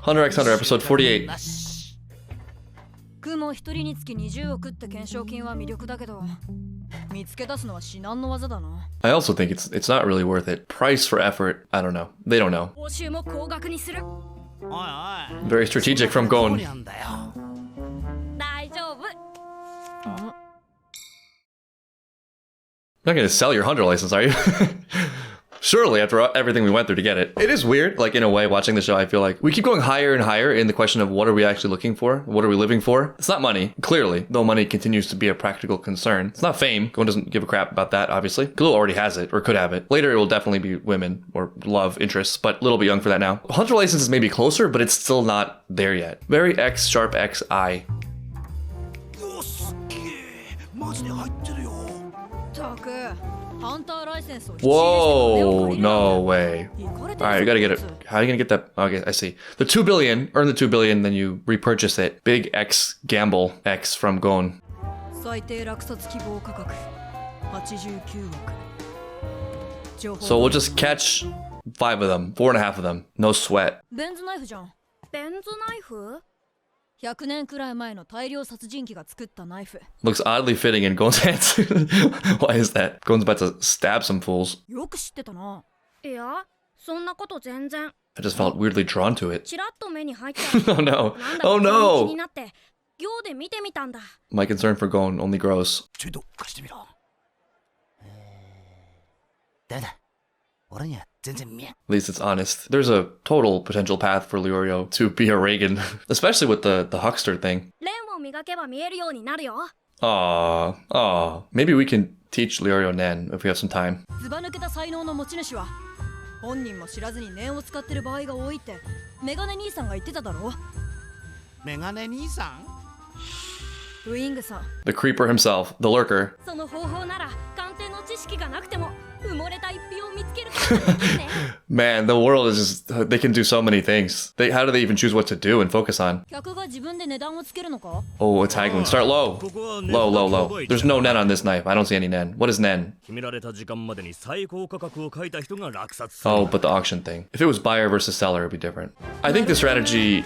Hunter x Hunter episode 48. 雲一人につき20億って懸賞金は魅力だけど見つけ出すのは至難の業だな。 I also think it's not really worth it. Price for effort, I don't know. They don't know. 報酬も高額にする。Very strategic from Gon. 大丈夫。 You're not gonna sell your Hunter license, are you? Surely, after everything we went through to get it. It is weird, like in a way, watching the show, I feel like we keep going higher and higher in the question of what are we actually looking for? What are we living for? It's not money, clearly, though money continues to be a practical concern. It's not fame. Gon doesn't give a crap about that, obviously. Killua already has it, or could have it. Later, it will definitely be women, or love, interests, but a little bit young for that now. Hunter license is maybe closer, but it's still not there yet. Very X, sharp X, I. Whoa, no way. Alright, you gotta get it. How are you gonna get that? Okay, I see. The 2 billion, earn the 2 billion, then you repurchase it. Big X gamble X from Gon. So we'll just catch 5 of them, 4.5 of them. No sweat. 100年くらい前の大量殺人鬼が作ったナイフ。 Looks oddly fitting in Gon's hands. Why is that? Gon's about to stab some fools. よく知ってたな。いや、そんなこと全然。 I just felt weirdly drawn to it. ちらっと目に入っちゃう。 Oh no. なんだか Oh 気 no. になって、行で見てみたんだ。 My concern for Gon only grows. ちょっと貸してみろ。ダメだ。俺には全然見えん。 At least it's honest. There's a total potential path for Leorio to be a Reagan, especially with the huckster thing. レンを磨けば見えるようになるよ。 Aw. Maybe we can teach Leorio Nen if we have some time. ずば抜けた才能の持ち主は本人も知らずに念を使ってる場合が多いってメガネ兄さんが言ってただろ。メガネ兄さん？ウィングさん。 The creeper himself, the lurker. その方法なら鑑定の知識がなくても埋もれた一品を見つけることができるね。 Man, the world is just, they can do so many things. How do they even choose what to do and focus on? 客が自分で値段をつけるのか？ Oh, a tag one. Start low. Low, low, low. There's no nen on this knife. I don't see any nen. What is nen? 決められた時間までに最高価格を書いた人が落札する。 Oh, but the auction thing. If it was buyer versus seller, it would be different. I think the strategy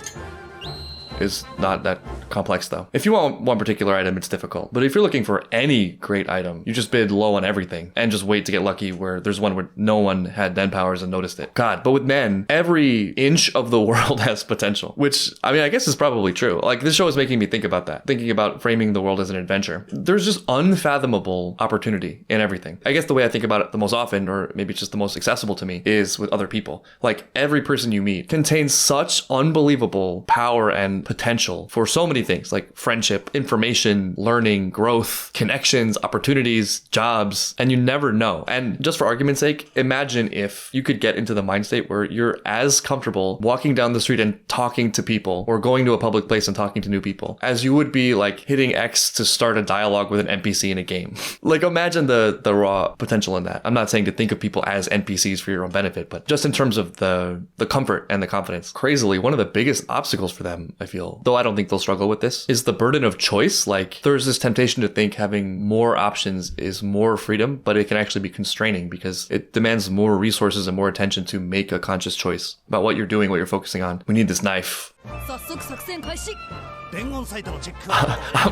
is not that complex though. If you want one particular item, it's difficult. But if you're looking for any great item, you just bid low on everything and just wait to get lucky where there's one where no one had Nen powers and noticed it. God, but with Nen, every inch of the world has potential, which I mean, I guess is probably true. Like this show is making me think about that, thinking about framing the world as an adventure. There's just unfathomable opportunity in everything. I guess the way I think about it the most often, or maybe it's just the most accessible to me, is with other people. Like every person you meet contains such unbelievable power and potential for so many things like friendship, information, learning, growth, connections, opportunities, jobs, and you never know. And just for argument's sake, imagine if you could get into the mind state where you're as comfortable walking down the street and talking to people or going to a public place and talking to new people as you would be like hitting X to start a dialogue with an NPC in a game. Like imagine the raw potential in that. I'm not saying to think of people as NPCs for your own benefit, but just in terms of the comfort and the confidence. Crazily, one of the biggest obstacles for them, I feel, though I don't think they'll struggle with this, is the burden of choice. Like there's this temptation to think having more options is more freedom, but it can actually be constraining because it demands more resources and more attention to make a conscious choice about what you're doing, what you're focusing on. We need this knife. I'm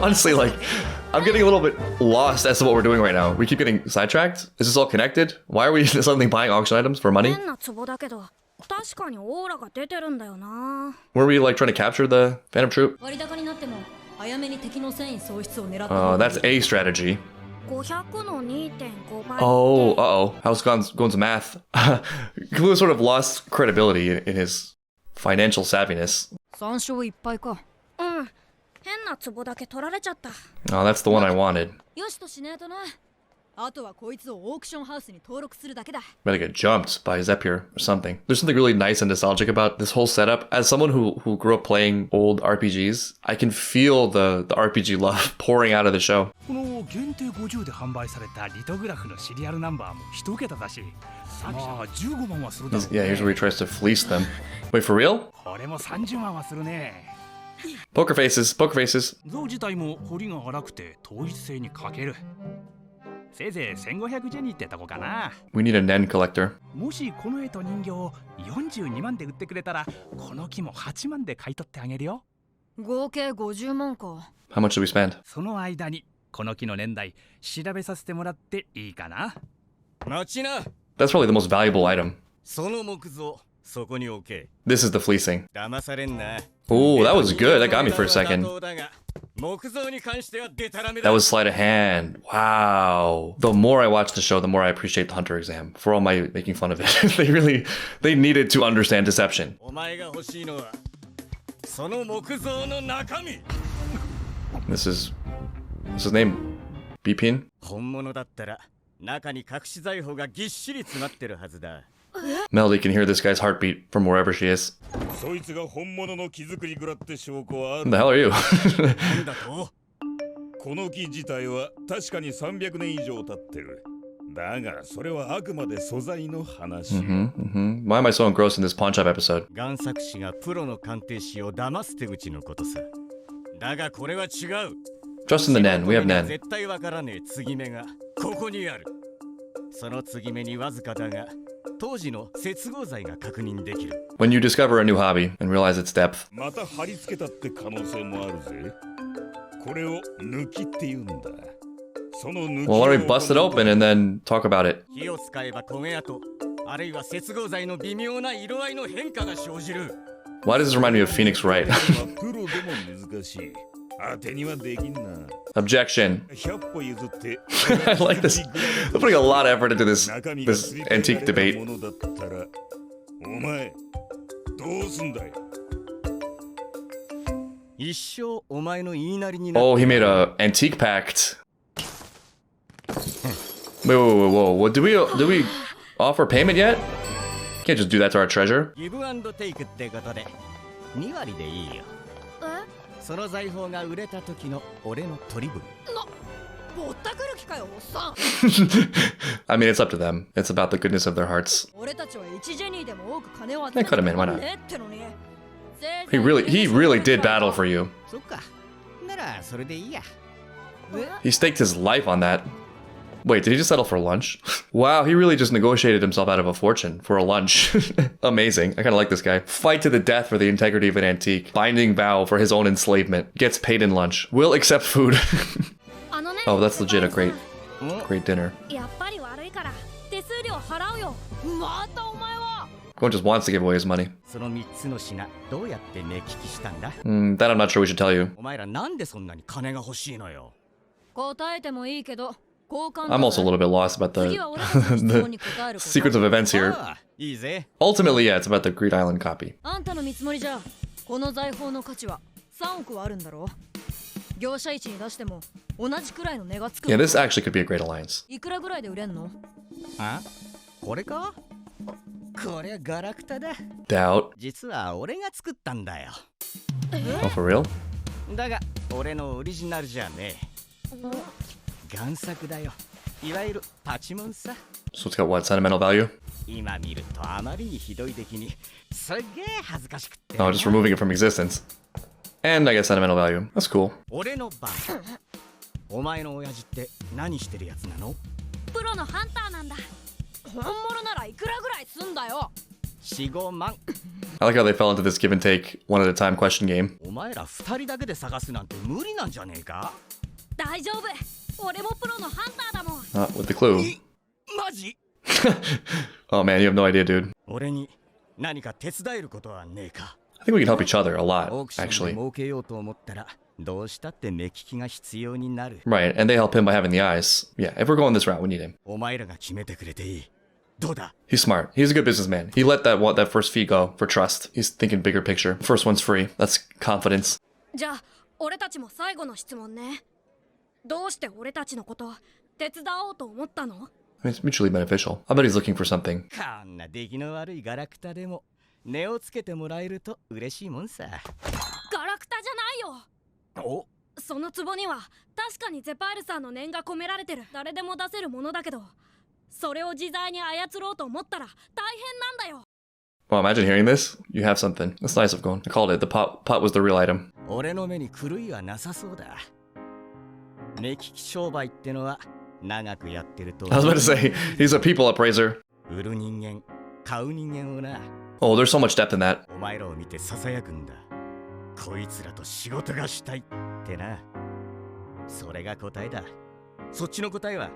honestly like, I'm getting a little bit lost as to what we're doing right now. We keep getting sidetracked. Is this all connected? Why are we suddenly buying auction items for money? 変な壺だけど、確かにオーラが出てるんだよな。 Were we like trying to capture the Phantom Troop? 割高になっても早めに敵の戦意喪失を狙った。 That's a strategy. 500の 2.5 倍。 Oh, uh-oh. How's Gon's math? Killua sort of lost credibility in his financial savviness. 3勝1敗か。うん。変な壺だけ取られちゃった。 Oh, that's the one I wanted. よしとしねえとな。あとはこいつをオークションハウスに登録するだけだ。 Better get jumped by Zephyr or something. There's something really nice and nostalgic about this whole setup. As someone who grew up playing old RPGs, I can feel the RPG love pouring out of the show. この限定50で販売されたリトグラフのシリアルナンバーも1桁だし、まあ15万はするだろうね。 Yeah, here's where he tries to fleece them. Wait, for real? これも30万はするね。 Poker faces, poker faces. 像自体も彫りが荒くて統一性に欠ける。せいぜい1500ジェニーってとこかな。 We need a Nen collector. もしこの絵と人形を42万で売ってくれたら、この木も8万で買い取ってあげるよ。合計50万か。 How much do we spend? その間にこの木の年代調べさせてもらっていいかな。待ちな。 That's probably the most valuable item. その木像そこに置け。 This is the fleecing. 騙されんな。 Ooh, that was good. That got me for a second. 木像に関してはデタラメ That だ。 was sleight of hand. Wow. The more I watch the show, the more I appreciate the Hunter exam for all my making fun of it. they needed to understand deception. お前が欲しいのはその木像の中身。 What's his name? Bpin? 本物だったら中に隠し財宝がぎっしり詰まってるはずだ。 Melody can hear this guy's heartbeat from wherever she is. そいつが本物の木作りぐらって証拠はあ Who る。 the hell are you? なんだと？この木自体は確かに300年以上経ってる。だがそれはあくまで素材の話。Why am I so engrossed in this pawn shop episode? 贋作師がプロの鑑定士を騙す手口のことさ。だがこれは違う。 Just in the Nen. We have Nen. 絶対わからねえ継ぎ目がここにある。その継ぎ目にわずかだが当時の接合剤が確認できる。 When you discover a new hobby and realize its depth. また貼り付けたって可能性もあるぜ。これを抜きって言うんだ。その抜き Well, why don't we bust it open and then talk about it? 火を使えば焦げ跡、あるいは接合剤の微妙な色合いの変化が生じる。 Why does this remind me of Phoenix Wright? プロでも難しい。当てにはできんな。 Objection. 100歩譲って。 I like this. They're putting a lot of effort into this 中身が this antique debate. ものだったらお前どうすんだい。一生お前の言いなりになる。 Oh, he made a antique pact. Whoa. What do we offer payment yet? Can't just do that to our treasure. ギブアンドテイクってことで2割でいいよ。その財宝が売れた時の俺の取り分。ぼったくる気かよ、おっさん。 I mean, it's up to them. It's about the goodness of their hearts. 俺たちは1ジェニーでも多く金を集 They め could have been. Why not? ねってのに。 He really did battle for you. そっか。ならそれでいいや。 He staked his life on that. Wait, did he just settle for lunch? Wow, he really just negotiated himself out of a fortune for a lunch. Amazing. I kind of like this guy. Fight to the death for the integrity of an antique. Binding vow for his own enslavement. Gets paid in lunch. Will accept food. あのね、 Oh, that's legit a great dinner. やっぱり悪いから手数料払うよ。またお前は。 Gon just wants to give away his money. その3つの品どうやって目利きしたんだ？ That I'm not sure we should tell you. お前らなんでそんなに金が欲しいのよ。答えてもいいけど、交換 I'm also a little bit lost about 次 the は俺たちの質問に答えること。 sequence of events here. ああ、いいぜ。 Ultimately, yeah, it's about the Greed Island copy. あんたの見積もりじゃ、この財宝の価値は3億はあるんだろう。業者市に出しても同じくらいの値がつく。 Yeah, this actually could be a great alliance. いくらぐらいで売れんの？あ？これか？これはガラクタだ。 Doubt. 実は俺が作ったんだよ。 Oh, for real? だが俺のオリジナルじゃねえ。贋作だよ。いわゆるパチモンさ。 So it's got what, sentimental value? 今見るとあまりにひどい出来にすっげえ恥ずかしくって。 Oh, just removing it from existence. And I guess sentimental value. That's cool. 俺の場合、お前の親父って何してるやつなの？プロのハンターなんだ。本物ならいくらぐらいすんだよ。4、5万。 I like how they fell into this give and take, one at a time question game. お前ら2人だけで探すなんて無理なんじゃねえか？大丈夫。俺もプロのハンターだもん。 With the clue. マジ？ Oh man, you have no idea, dude. 俺に何か手伝えることはねえか？ I think we can help each other a lot, オークション actually. で儲けようと思ったらどうしたって目利きが必要になる。 Right, and they help him by having the eyes. Yeah, if we're going this route, we need him. お前らが決めてくれていい。どうだ？ He's smart. He's a good businessman. He let that first fee go for trust. He's thinking bigger picture. First one's free. That's confidence. じゃあ俺たちも最後の質問ね。どうして俺たちのこと手伝おうと思ったの？ I mean, it's mutually beneficial. I bet he's looking for something. こんな出来の悪いガラクタでも値をつけてもらえると嬉しいもんさ。ガラクタじゃないよ。お、その壺には確かにゼパールさんの念が込められてる。誰でも出せるものだけど、それを自在に操ろうと思ったら大変なんだよ。 Well, imagine hearing this. You have something. That's nice of Gon. I called it. The pot was the real item. 俺の目に狂いはなさそうだ。目利き商売ってのは長くやってると I was about to say, he's a people appraiser. 売る人間買う人間をな Oh, there's so much depth in that. お前らを見てささやくんだこいつらと仕事がしたいってなそれが答えだそっちの答えは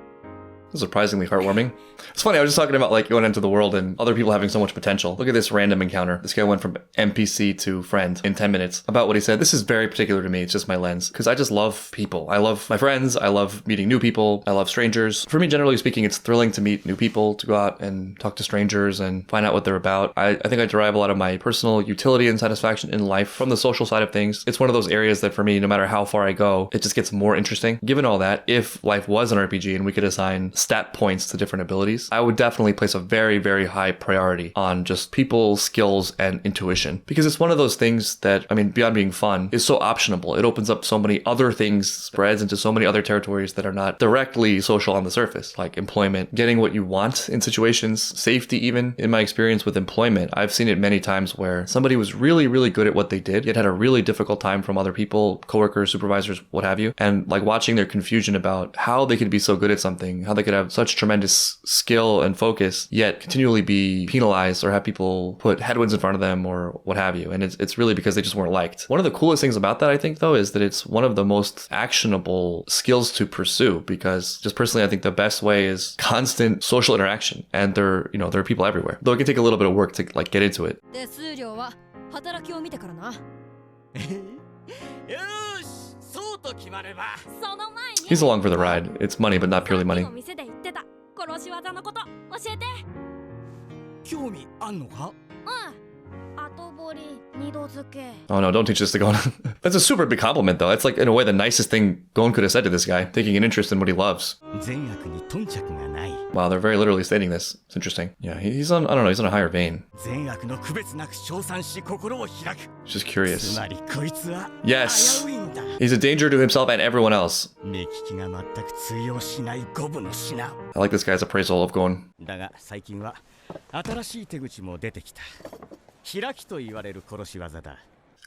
Surprisingly heartwarming. It's funny, I was just talking about like going into the world and other people having so much potential. Look at this random encounter. This guy went from NPC to friend in 10 minutes. About what he said, this is very particular to me. It's just my lens. Because I just love people. I love my friends. I love meeting new people. I love strangers. For me, generally speaking, it's thrilling to meet new people, to go out and talk to strangers and find out what they're about. I think I derive a lot of my personal utility and satisfaction in life from the social side of things. It's one of those areas that for me, no matter how far I go, it just gets more interesting. Given all that, if life was an RPG and we could assign stat points to different abilities, I would definitely place a very, very high priority on just people, skills, and intuition. Because it's one of those things that, I mean, beyond being fun, is so optionable. It opens up so many other things, spreads into so many other territories that are not directly social on the surface, like employment, getting what you want in situations, safety even. In my experience with employment, I've seen it many times where somebody was really, really good at what they did, yet had a really difficult time from other people, coworkers, supervisors, what have you. And like watching their confusion about how they could be so good at something, how they could have such tremendous skill and focus, yet continually be penalized or have people put headwinds in front of them or what have you. And it's really because they just weren't liked. One of the coolest things about that, I think, though, is that it's one of the most actionable skills to pursue because just personally, I think the best way is constant social interaction. And there are people everywhere. Though it can take a little bit of work to like get into it. 手数料は働きを見てからな。よしそうと決まればその前に He's along for the ride. It's money, but not purely money. 店で言ってた殺し技のこと教えて興味あんのか？後堀二度漬け Oh no, don't teach this to Gon. That's a super big compliment, though. That's like, in a way, the nicest thing Gon could have said to this guy, taking an interest in what he loves. 善悪に頓着がない Wow, they're very literally stating this. It's interesting. Yeah, he's on, I don't know, he's on a higher vein. 善悪の区別なく称賛し心を開く Just つ curious. まりこいつは Yes. 危ういんだ He's a danger to himself and everyone else. 目利きが全く通用しない五分の品 I like this guy's appraisal of Gon. だが最近は新しい手口も出てきた開きと言われる殺し技だ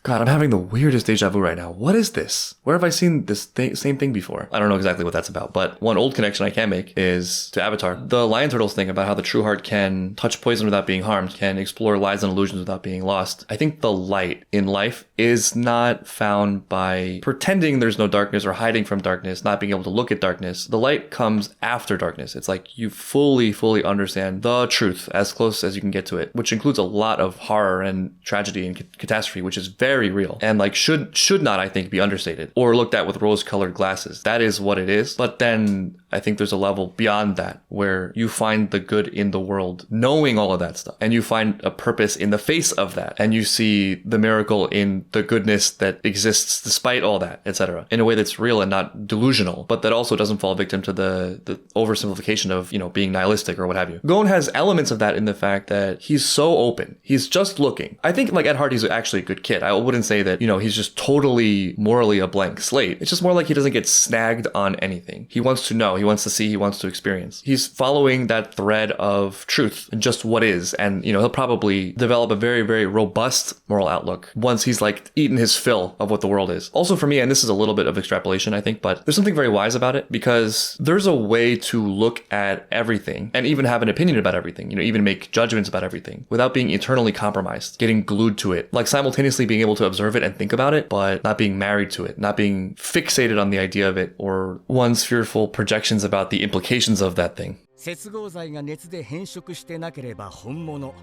God, I'm having the weirdest deja vu right now. What is this? Where have I seen this same thing before? I don't know exactly what that's about, but one old connection I can make is to Avatar. The Lion Turtles thing about how the true heart can touch poison without being harmed, can explore lies and illusions without being lost. I think the light in life is not found by pretending there's no darkness or hiding from darkness, not being able to look at darkness. The light comes after darkness. It's like you fully understand the truth as close as you can get to it, which includes a lot of horror and tragedy and catastrophe, which is very real and like should not, I think, be understated or looked at with rose-colored glasses. That is what it is. But then I think there's a level beyond that where you find the good in the world, knowing all of that stuff, and you find a purpose in the face of that, and you see the miracle in the goodness that exists despite all that, etc., in a way that's real and not delusional, but that also doesn't fall victim to the oversimplification of, being nihilistic or what have you. Gon has elements of that in the fact that he's so open. He's just looking. I think, like, at heart, he's actually a good kid. I wouldn't say that, he's just totally morally a blank slate. It's just more like he doesn't get snagged on anything. He wants to know, he wants to see, he wants to experience. He's following that thread of truth, just what is, and, he'll probably develop a very, very robust moral outlook once he's, like, eaten his fill of what the world is. Also for me, and this is a little bit of extrapolation, I think, but there's something very wise about it because there's a way to look at everything and even have an opinion about everything, even make judgments about everything without being eternally compromised, getting glued to it, like simultaneously being able to observe it and think about it, but not being married to it, not being fixated on the idea of it or one's fearful projections about the implications of that thing. 接合剤が熱で変色してなければ本物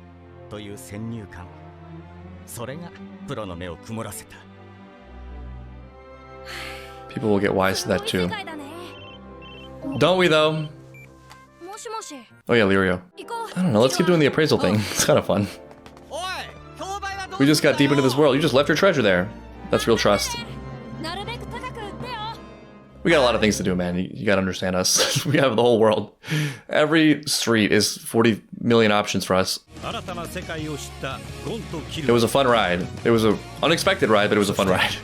という先入観それがプロの目を曇らせた People will get wise to that too. 世界だね Don't we though? もしもし Oh yeah, Lirio. 行こう I don't know, let's keep doing the appraisal thing. It's kind of fun. おい競売はどう We just got deep into this world. You just left your treasure there. That's real trust. なるべく高く売ってよ We got a lot of things to do, man. You gotta understand us. We have the whole world. Every street is 40 million options for us. 新たな世界を知ったゴンとキル It was a fun ride. It was an unexpected ride, but it was a fun ride.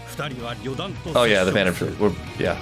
二人は旅団と Oh yeah, the Phantom Troop. Yeah.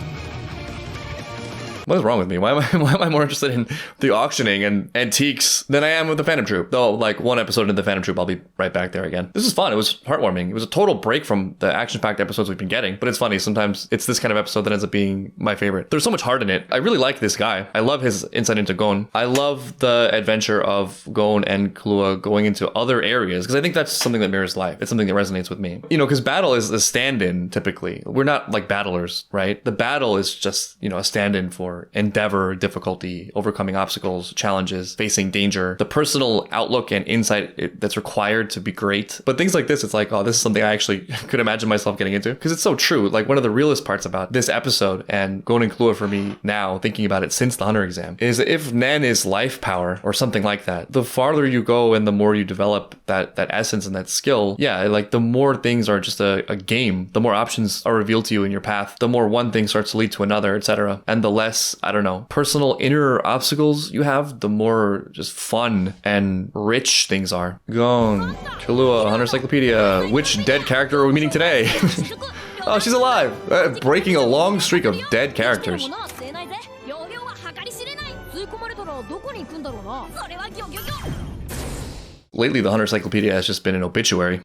What is wrong with me? Why am I more interested in the auctioning and antiques than I am with the Phantom Troop? Though, like, one episode into the Phantom Troop, I'll be right back there again. This is fun. It was heartwarming. It was a total break from the action-packed episodes we've been getting. But it's funny. Sometimes it's this kind of episode that ends up being my favorite. There's so much heart in it. I really like this guy. I love his insight into Gon. I love the adventure of Gon and Killua going into other areas, because I think that's something that mirrors life. It's something that resonates with me. You know, because battle is a stand-in, typically. We're not like battlers, right? The battle is just, you know, a stand-in for endeavor, difficulty, overcoming obstacles, challenges, facing danger, the personal outlook and insight that's required to be great. But things like this, it's like, oh, this is something I actually could imagine myself getting into, because it's so true. Like, one of the realest parts about this episode and Gon and Killua for me now, thinking about it since the Hunter exam, is that if Nen is life power or something like that, the farther you go and the more you develop that essence and that skill, yeah, like the more things are just a game, the more options are revealed to you in your path, the more one thing starts to lead to another, etc. And the less, I don't know, personal inner obstacles you have, the more just fun and rich things are. Gon, Killua, Hunter Encyclopedia. Which dead character are we meeting today? Oh, she's alive! Breaking a long streak of dead characters. Lately, the Hunter Encyclopedia has just been an obituary.